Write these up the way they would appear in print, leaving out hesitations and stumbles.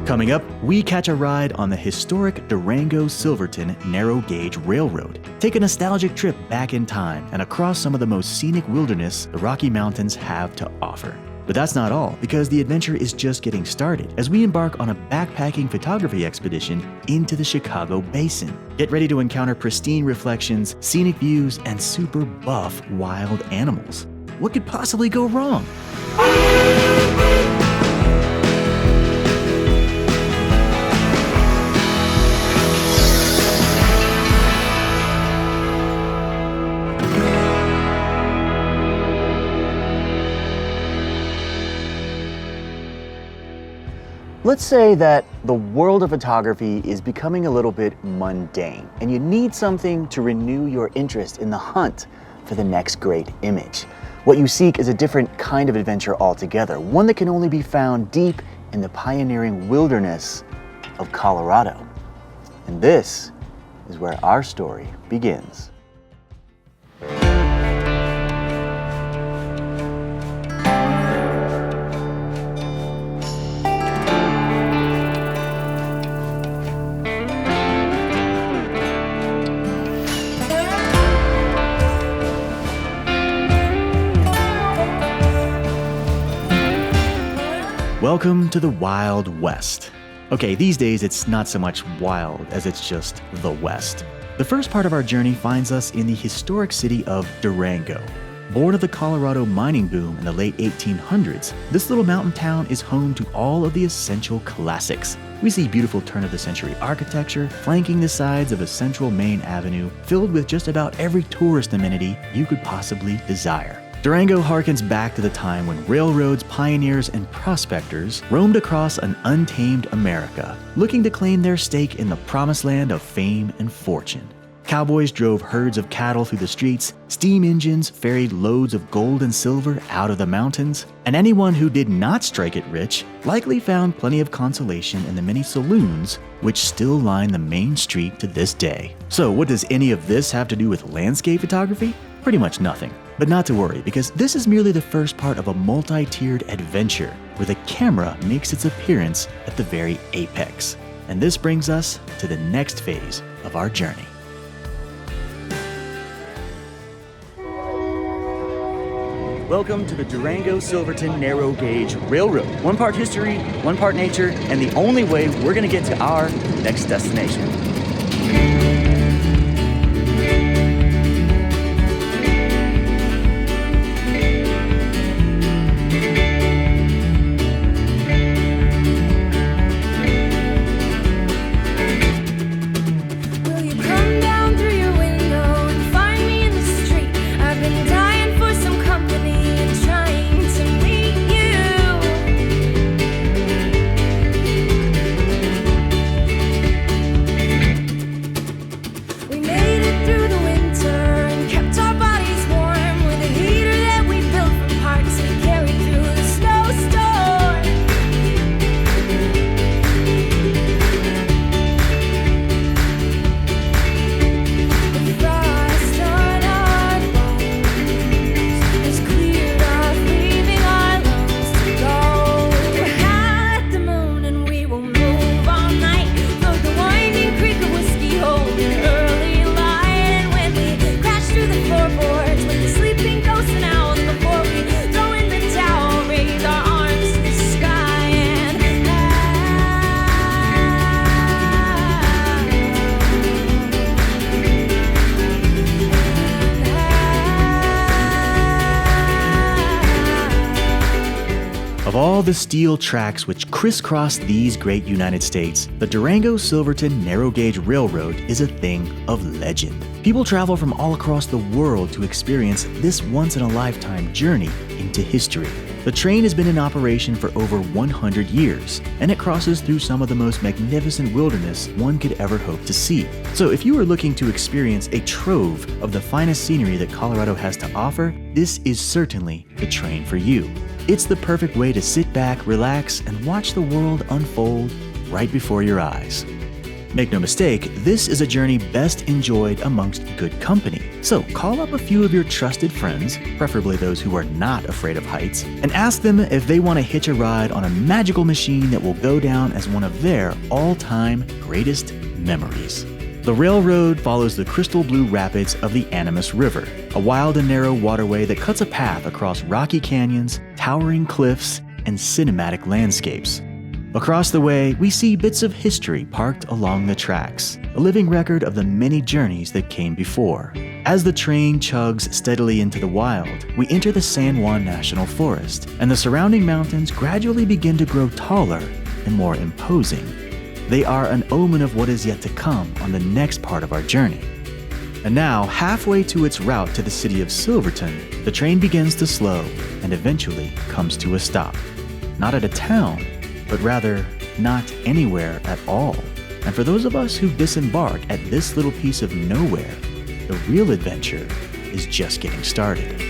Coming up, we catch a ride on the historic Durango Silverton narrow gauge railroad. Take a nostalgic trip back in time and across some of the most scenic wilderness the Rocky Mountains have to offer. But that's not all, because the adventure is just getting started as we embark on a backpacking photography expedition into the Chicago Basin. Get ready to encounter pristine reflections, scenic views, and super buff wild animals. What could possibly go wrong? Let's say that the world of photography is becoming a little bit mundane, and you need something to renew your interest in the hunt for the next great image. What you seek is a different kind of adventure altogether, one that can only be found deep in the pioneering wilderness of Colorado. And this is where our story begins. Welcome to the Wild West. Okay, these days it's not so much wild as it's just the West. The first part of our journey finds us in the historic city of Durango. Born of the Colorado mining boom in the late 1800s, this little mountain town is home to all of the essential classics. We see beautiful turn-of-the-century architecture flanking the sides of a central main avenue filled with just about every tourist amenity you could possibly desire. Durango harkens back to the time when railroads, pioneers, and prospectors roamed across an untamed America, looking to claim their stake in the promised land of fame and fortune. Cowboys drove herds of cattle through the streets, steam engines ferried loads of gold and silver out of the mountains, and anyone who did not strike it rich likely found plenty of consolation in the many saloons which still line the main street to this day. So what does any of this have to do with landscape photography? Pretty much nothing. But not to worry, because this is merely the first part of a multi-tiered adventure where the camera makes its appearance at the very apex. And this brings us to the next phase of our journey. Welcome to the Durango Silverton narrow gauge railroad. One part history, one part nature, and the only way we're gonna get to our next destination. Of all the steel tracks which crisscross these great United States, the Durango Silverton narrow gauge railroad is a thing of legend. People travel from all across the world to experience this once-in-a-lifetime journey into history. The train has been in operation for over 100 years, and it crosses through some of the most magnificent wilderness one could ever hope to see. So if you are looking to experience a trove of the finest scenery that Colorado has to offer, this is certainly the train for you. It's the perfect way to sit back, relax, and watch the world unfold right before your eyes. Make no mistake, this is a journey best enjoyed amongst good company. So call up a few of your trusted friends, preferably those who are not afraid of heights, and ask them if they want to hitch a ride on a magical machine that will go down as one of their all-time greatest memories. The railroad follows the crystal blue rapids of the Animas River, a wild and narrow waterway that cuts a path across rocky canyons, towering cliffs, and cinematic landscapes. Across the way, we see bits of history parked along the tracks, a living record of the many journeys that came before. As the train chugs steadily into the wild, we enter the San Juan National Forest, and the surrounding mountains gradually begin to grow taller and more imposing. They are an omen of what is yet to come on the next part of our journey. And now, halfway to its route to the city of Silverton, the train begins to slow and eventually comes to a stop. Not at a town, but rather not anywhere at all. And for those of us who disembark at this little piece of nowhere, the real adventure is just getting started.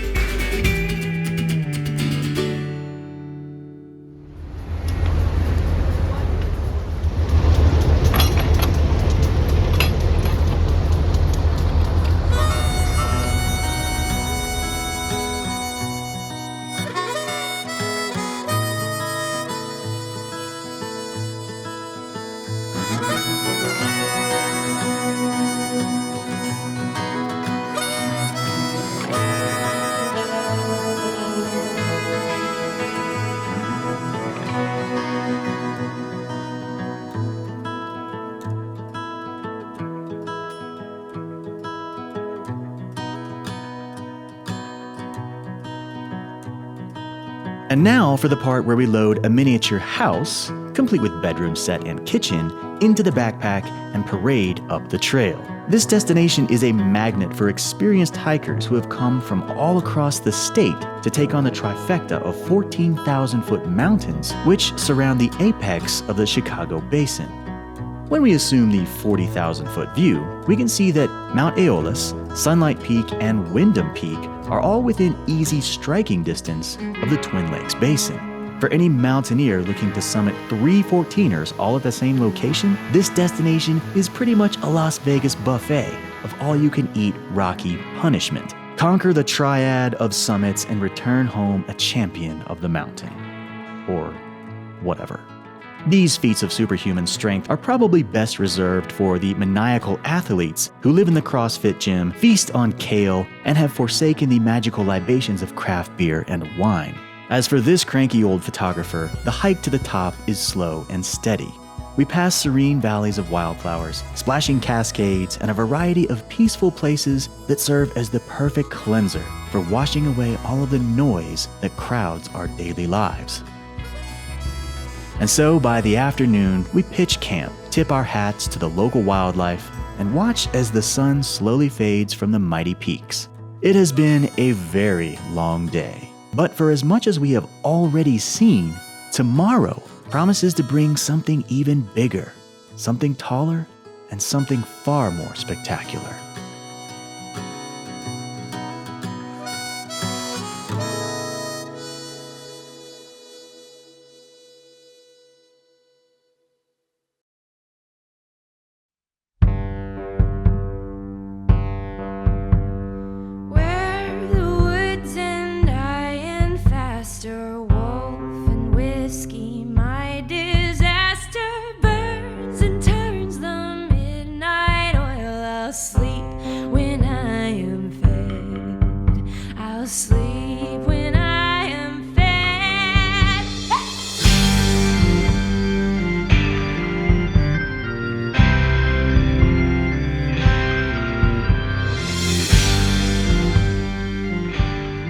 And now for the part where we load a miniature house, complete with bedroom set and kitchen, into the backpack and parade up the trail. This destination is a magnet for experienced hikers who have come from all across the state to take on the trifecta of 14,000-foot mountains which surround the apex of the Chicago Basin. When we assume the 40,000-foot view, we can see that Mount Aeolus, Sunlight Peak, and Windham Peak are all within easy striking distance of the Twin Lakes Basin. For any mountaineer looking to summit 3 14ers all at the same location, this destination is pretty much a Las Vegas buffet of all-you-can-eat rocky punishment. Conquer the triad of summits and return home a champion of the mountain. Or whatever. These feats of superhuman strength are probably best reserved for the maniacal athletes who live in the CrossFit gym, feast on kale, and have forsaken the magical libations of craft beer and wine. As for this cranky old photographer, the hike to the top is slow and steady. We pass serene valleys of wildflowers, splashing cascades, and a variety of peaceful places that serve as the perfect cleanser for washing away all of the noise that crowds our daily lives. And so by the afternoon, we pitch camp, tip our hats to the local wildlife, and watch as the sun slowly fades from the mighty peaks. It has been a very long day. But for as much as we have already seen, tomorrow promises to bring something even bigger, something taller, and something far more spectacular.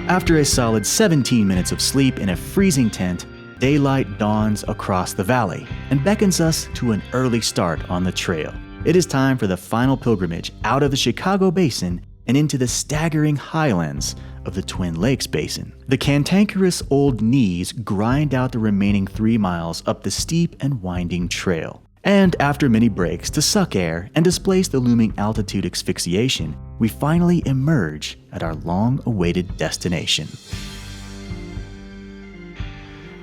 After a solid 17 minutes of sleep in a freezing tent, daylight dawns across the valley and beckons us to an early start on the trail. It is time for the final pilgrimage out of the Chicago Basin and into the staggering highlands of the Twin Lakes Basin. The cantankerous old knees grind out the remaining 3 miles up the steep and winding trail. And after many breaks to suck air and displace the looming altitude asphyxiation, we finally emerge at our long-awaited destination.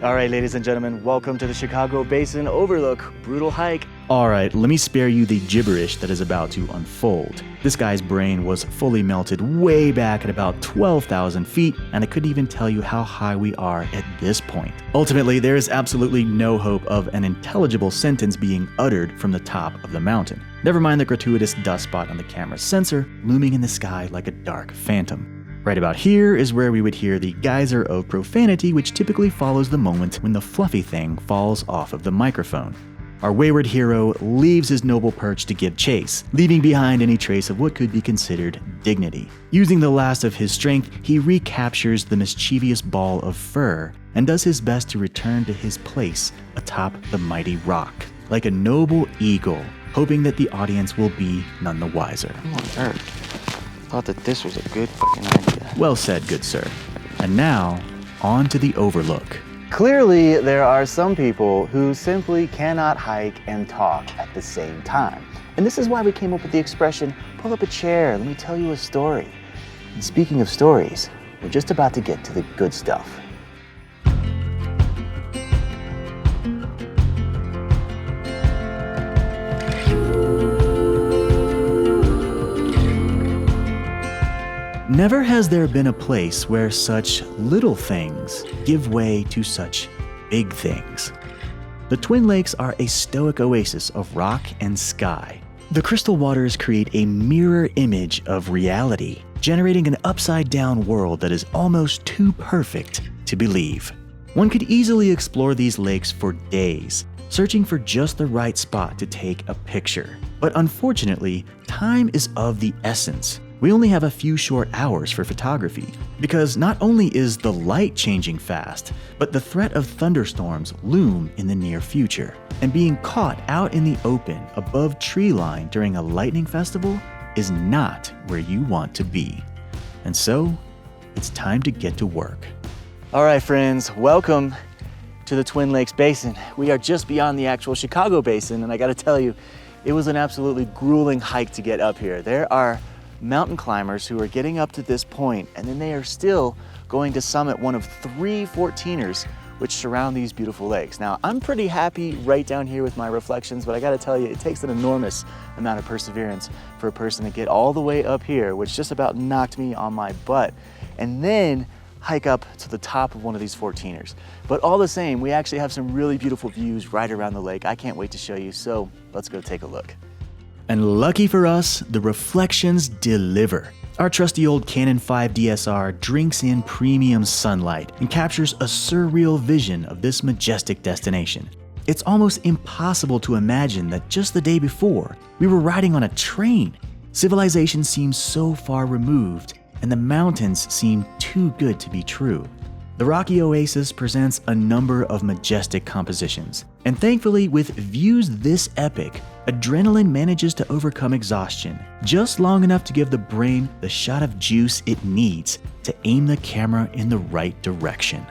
All right, ladies and gentlemen, welcome to the Chicago Basin Overlook. Brutal hike. Alright, let me spare you the gibberish that is about to unfold. This guy's brain was fully melted way back at about 12,000 feet, and I couldn't even tell you how high we are at this point. Ultimately, there is absolutely no hope of an intelligible sentence being uttered from the top of the mountain. Never mind the gratuitous dust spot on the camera's sensor, looming in the sky like a dark phantom. Right about here is where we would hear the geyser of profanity which typically follows the moment when the fluffy thing falls off of the microphone. Our wayward hero leaves his noble perch to give chase, leaving behind any trace of what could be considered dignity. Using the last of his strength, he recaptures the mischievous ball of fur and does his best to return to his place atop the mighty rock, like a noble eagle, hoping that the audience will be none the wiser. Who on earth thought that this was a good fucking idea? Well said, good sir. And now, on to the Overlook. Clearly, there are some people who simply cannot hike and talk at the same time. And this is why we came up with the expression, pull up a chair, let me tell you a story. And speaking of stories, we're just about to get to the good stuff. Never has there been a place where such little things give way to such big things. The Twin Lakes are a stoic oasis of rock and sky. The crystal waters create a mirror image of reality, generating an upside-down world that is almost too perfect to believe. One could easily explore these lakes for days, searching for just the right spot to take a picture. But unfortunately, time is of the essence. We only have a few short hours for photography, because not only is the light changing fast, but the threat of thunderstorms loom in the near future. And being caught out in the open above tree line during a lightning festival is not where you want to be. And so, it's time to get to work. All right, friends, welcome to the Twin Lakes Basin. We are just beyond the actual Chicago Basin, and I gotta tell you, it was an absolutely grueling hike to get up here. There are mountain climbers who are getting up to this point, and then they are still going to summit one of 3 14ers which surround these beautiful lakes. Now, I'm pretty happy right down here with my reflections, but I gotta tell you, it takes an enormous amount of perseverance for a person to get all the way up here, which just about knocked me on my butt, and then hike up to the top of one of these 14ers. But all the same, we actually have some really beautiful views right around the lake. I can't wait to show you, so let's go take a look. And lucky for us, the reflections deliver. Our trusty old Canon 5 DSR drinks in premium sunlight and captures a surreal vision of this majestic destination. It's almost impossible to imagine that just the day before, we were riding on a train. Civilization seems so far removed, and the mountains seem too good to be true. The rocky oasis presents a number of majestic compositions, and thankfully with views this epic, adrenaline manages to overcome exhaustion, just long enough to give the brain the shot of juice it needs to aim the camera in the right direction.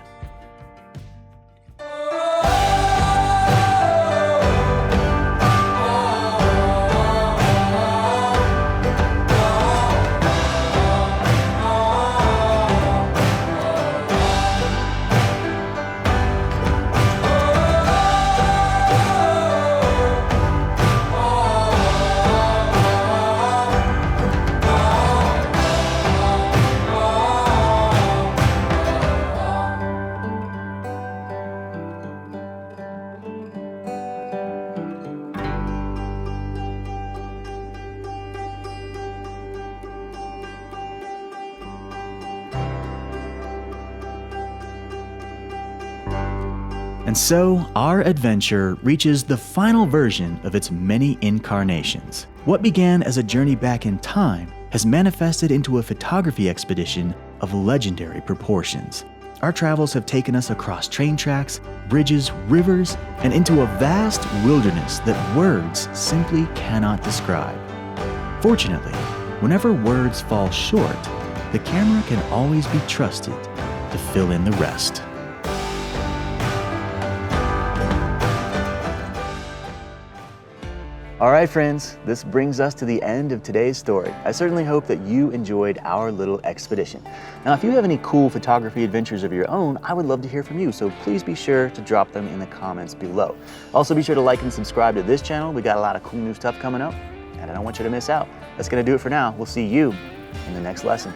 And so, our adventure reaches the final version of its many incarnations. What began as a journey back in time has manifested into a photography expedition of legendary proportions. Our travels have taken us across train tracks, bridges, rivers, and into a vast wilderness that words simply cannot describe. Fortunately, whenever words fall short, the camera can always be trusted to fill in the rest. All right, friends, this brings us to the end of today's story. I certainly hope that you enjoyed our little expedition. Now, if you have any cool photography adventures of your own, I would love to hear from you, so please be sure to drop them in the comments below. Also, be sure to like and subscribe to this channel. We got a lot of cool new stuff coming up, and I don't want you to miss out. That's gonna do it for now. We'll see you in the next lesson.